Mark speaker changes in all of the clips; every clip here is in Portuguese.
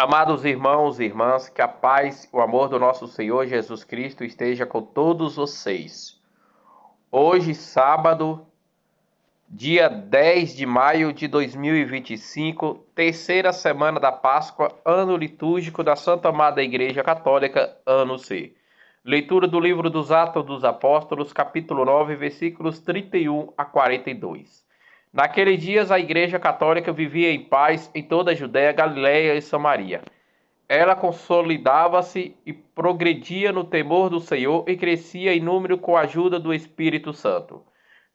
Speaker 1: Amados irmãos e irmãs, que a paz e o amor do nosso Senhor Jesus Cristo esteja com todos vocês. Hoje, sábado, dia 10 de maio de 2025, terceira semana da Páscoa, ano litúrgico da Santa Amada Igreja Católica, ano C. Leitura do livro dos Atos dos Apóstolos, capítulo 9, versículos 31 a 42. Naqueles dias, a Igreja Católica vivia em paz em toda a Judéia, Galiléia e Samaria. Ela consolidava-se e progredia no temor do Senhor e crescia em número com a ajuda do Espírito Santo.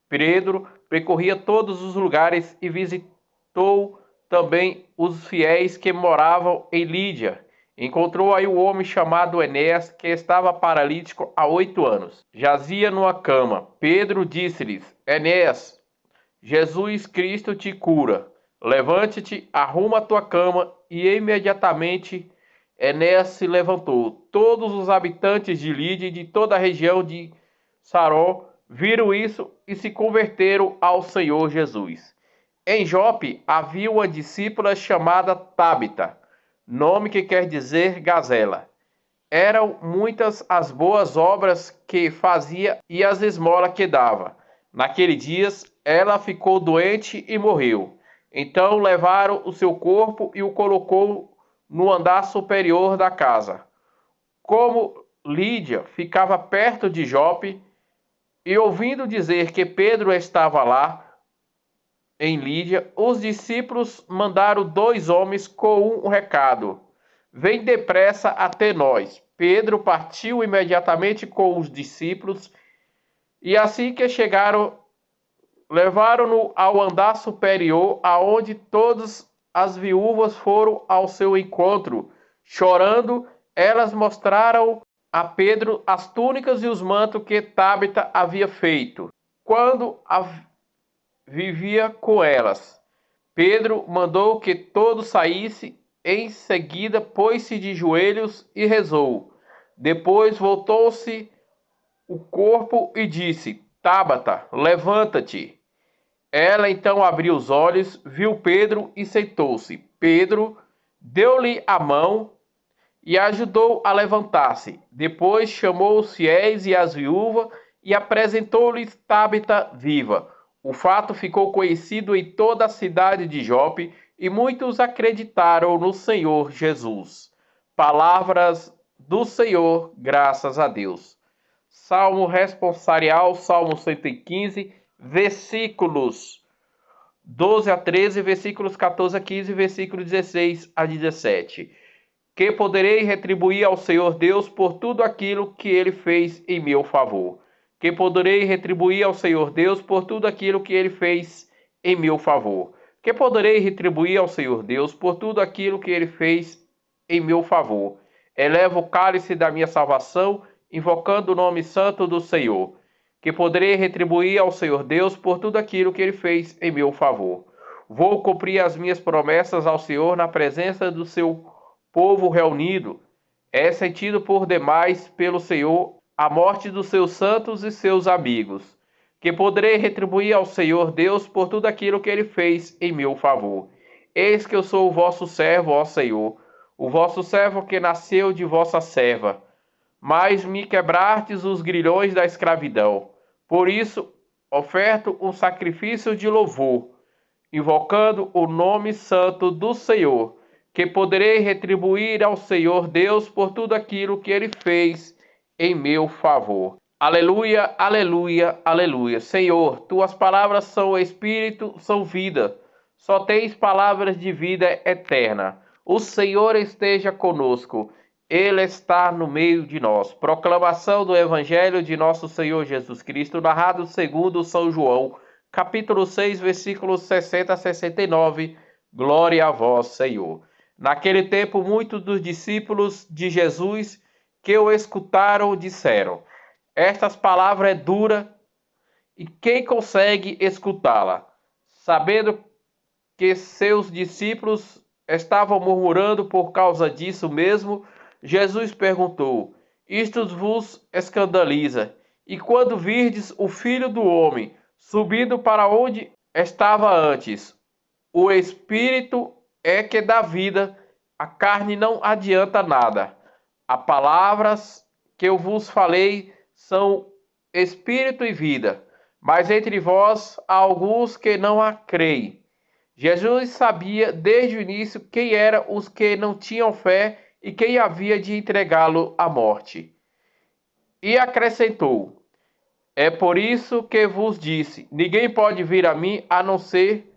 Speaker 1: Pedro percorria todos os lugares e visitou também os fiéis que moravam em Lídia. Encontrou aí um homem chamado Enéas, que estava paralítico há 8 anos. Jazia numa cama. Pedro disse-lhes: Enéas, Jesus Cristo te cura. Levante-te, arruma a tua cama. E imediatamente Enéas se levantou. Todos os habitantes de Lídia e de toda a região de Saró viram isso e se converteram ao Senhor Jesus. Em Jope havia uma discípula chamada Tábita, nome que quer dizer gazela. Eram muitas as boas obras que fazia e as esmolas que dava. Naqueles dias ela ficou doente e morreu. Então levaram o seu corpo e o colocou no andar superior da casa. Como Lídia ficava perto de Jope, e ouvindo dizer que Pedro estava lá, em Lídia, os discípulos mandaram 2 homens com um recado: vem depressa até nós. Pedro partiu imediatamente com os discípulos, e assim que chegaram, levaram-no ao andar superior, aonde todas as viúvas foram ao seu encontro. Chorando, elas mostraram a Pedro as túnicas e os mantos que Tábita havia feito, quando vivia com elas. Pedro mandou que todos saíssem. Em seguida, pôs-se de joelhos e rezou. Depois voltou-se o corpo e disse: Tábata, levanta-te. Ela então abriu os olhos, viu Pedro e sentou-se. Pedro deu-lhe a mão e ajudou a levantar-se. Depois chamou os fiéis e as viúvas e apresentou-lhes Tábita viva. O fato ficou conhecido em toda a cidade de Jope e muitos acreditaram no Senhor Jesus. Palavras do Senhor, graças a Deus. Salmo responsorial, Salmo 115, versículos 12 a 13, versículos 14 a 15, versículos 16 a 17. Que poderei retribuir ao Senhor Deus por tudo aquilo que Ele fez em meu favor. Que poderei retribuir ao Senhor Deus por tudo aquilo que Ele fez em meu favor. Que poderei retribuir ao Senhor Deus por tudo aquilo que Ele fez em meu favor. Elevo o cálice da minha salvação, invocando o nome santo do Senhor. Que poderei retribuir ao Senhor Deus por tudo aquilo que Ele fez em meu favor. Vou cumprir as minhas promessas ao Senhor na presença do seu povo reunido. É sentido por demais pelo Senhor a morte dos seus santos e seus amigos. Que poderei retribuir ao Senhor Deus por tudo aquilo que Ele fez em meu favor. Eis que eu sou o vosso servo, ó Senhor, o vosso servo que nasceu de vossa serva. Mas me quebrastes os grilhões da escravidão. Por isso, oferto um sacrifício de louvor, invocando o nome santo do Senhor, que poderei retribuir ao Senhor Deus por tudo aquilo que Ele fez em meu favor. Aleluia, aleluia, aleluia. Senhor, tuas palavras são espírito, são vida. Só tens palavras de vida eterna. O Senhor esteja conosco. Ele está no meio de nós. Proclamação do Evangelho de nosso Senhor Jesus Cristo, narrado segundo São João, capítulo 6, versículos 60 a 69. Glória a vós, Senhor. Naquele tempo, muitos dos discípulos de Jesus que o escutaram disseram: estas palavras é dura, e quem consegue escutá-la? Sabendo que seus discípulos estavam murmurando por causa disso mesmo, Jesus perguntou: isto vos escandaliza? E quando virdes o Filho do Homem subindo para onde estava antes, o Espírito é que dá vida, a carne não adianta nada. As palavras que eu vos falei são espírito e vida, mas entre vós há alguns que não a creem. Jesus sabia desde o início quem eram os que não tinham fé e quem havia de entregá-lo à morte. E acrescentou: é por isso que vos disse: ninguém pode vir a mim a não ser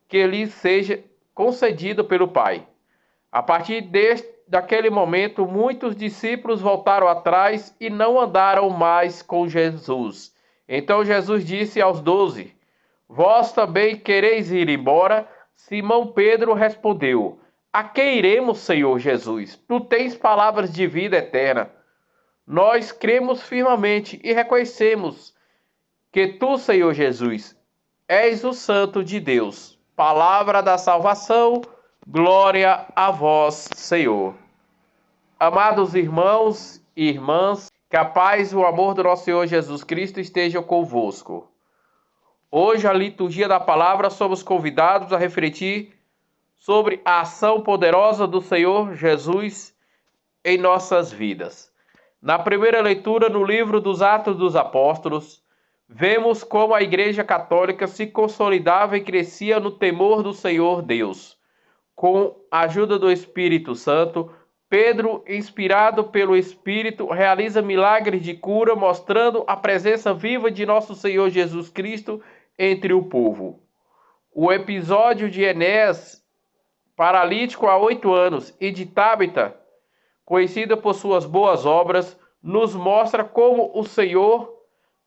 Speaker 1: que lhe seja concedido pelo Pai. A partir daquele momento, muitos discípulos voltaram atrás e não andaram mais com Jesus. Então Jesus disse aos 12: vós também quereis ir embora? Simão Pedro respondeu: a que iremos, Senhor Jesus? Tu tens palavras de vida eterna. Nós cremos firmemente e reconhecemos que tu, Senhor Jesus, és o Santo de Deus. Palavra da salvação, glória a vós, Senhor. Amados irmãos e irmãs, que a paz e o amor do nosso Senhor Jesus Cristo estejam convosco. Hoje, a liturgia da palavra, somos convidados a refletir sobre a ação poderosa do Senhor Jesus em nossas vidas. Na primeira leitura, no livro dos Atos dos Apóstolos, vemos como a Igreja Católica se consolidava e crescia no temor do Senhor Deus. Com a ajuda do Espírito Santo, Pedro, inspirado pelo Espírito, realiza milagres de cura, mostrando a presença viva de nosso Senhor Jesus Cristo entre o povo. O episódio de Enéas, paralítico há 8 anos, e de Tábita, conhecida por suas boas obras, nos mostra como o Senhor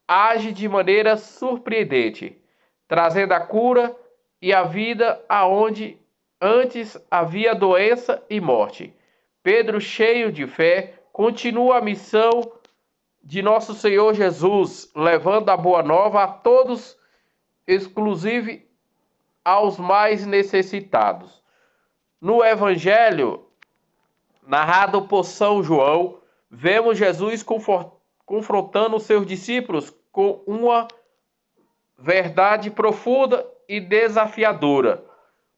Speaker 1: age de maneira surpreendente, trazendo a cura e a vida aonde antes havia doença e morte. Pedro, cheio de fé, continua a missão de nosso Senhor Jesus, levando a boa nova a todos, exclusive aos mais necessitados. No Evangelho narrado por São João, vemos Jesus confrontando seus discípulos com uma verdade profunda e desafiadora.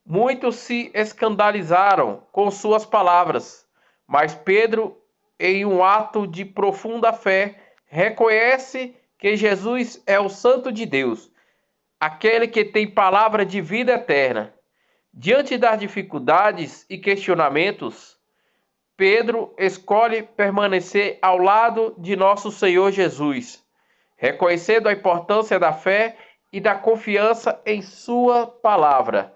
Speaker 1: Muitos se escandalizaram com suas palavras, mas Pedro, em um ato de profunda fé, reconhece que Jesus é o Santo de Deus, aquele que tem palavra de vida eterna. Diante das dificuldades e questionamentos, Pedro escolhe permanecer ao lado de nosso Senhor Jesus, reconhecendo a importância da fé e da confiança em sua palavra.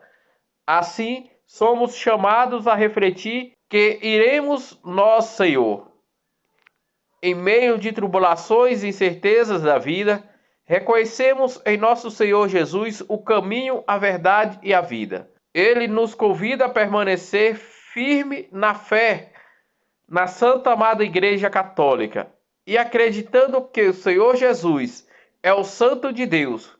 Speaker 1: Assim, somos chamados a refletir que iremos nós, Senhor, em meio de tribulações e incertezas da vida, reconhecemos em nosso Senhor Jesus o caminho, a verdade e a vida. Ele nos convida a permanecer firme na fé, na Santa Amada Igreja Católica, e acreditando que o Senhor Jesus é o Santo de Deus,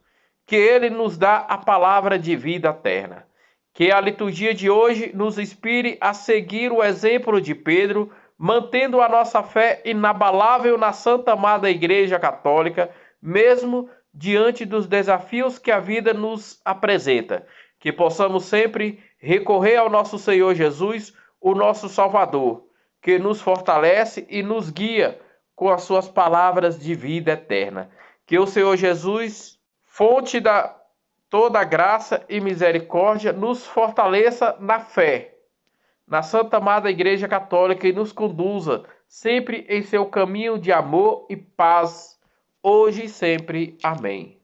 Speaker 1: que Ele nos dá a palavra de vida eterna. Que a liturgia de hoje nos inspire a seguir o exemplo de Pedro, mantendo a nossa fé inabalável na Santa Amada Igreja Católica, mesmo diante dos desafios que a vida nos apresenta. Que possamos sempre recorrer ao nosso Senhor Jesus, o nosso Salvador, que nos fortalece e nos guia com as suas palavras de vida eterna. Que o Senhor Jesus, fonte da toda graça e misericórdia, nos fortaleça na fé, na Santa Amada Igreja Católica, e nos conduza sempre em seu caminho de amor e paz, hoje e sempre. Amém.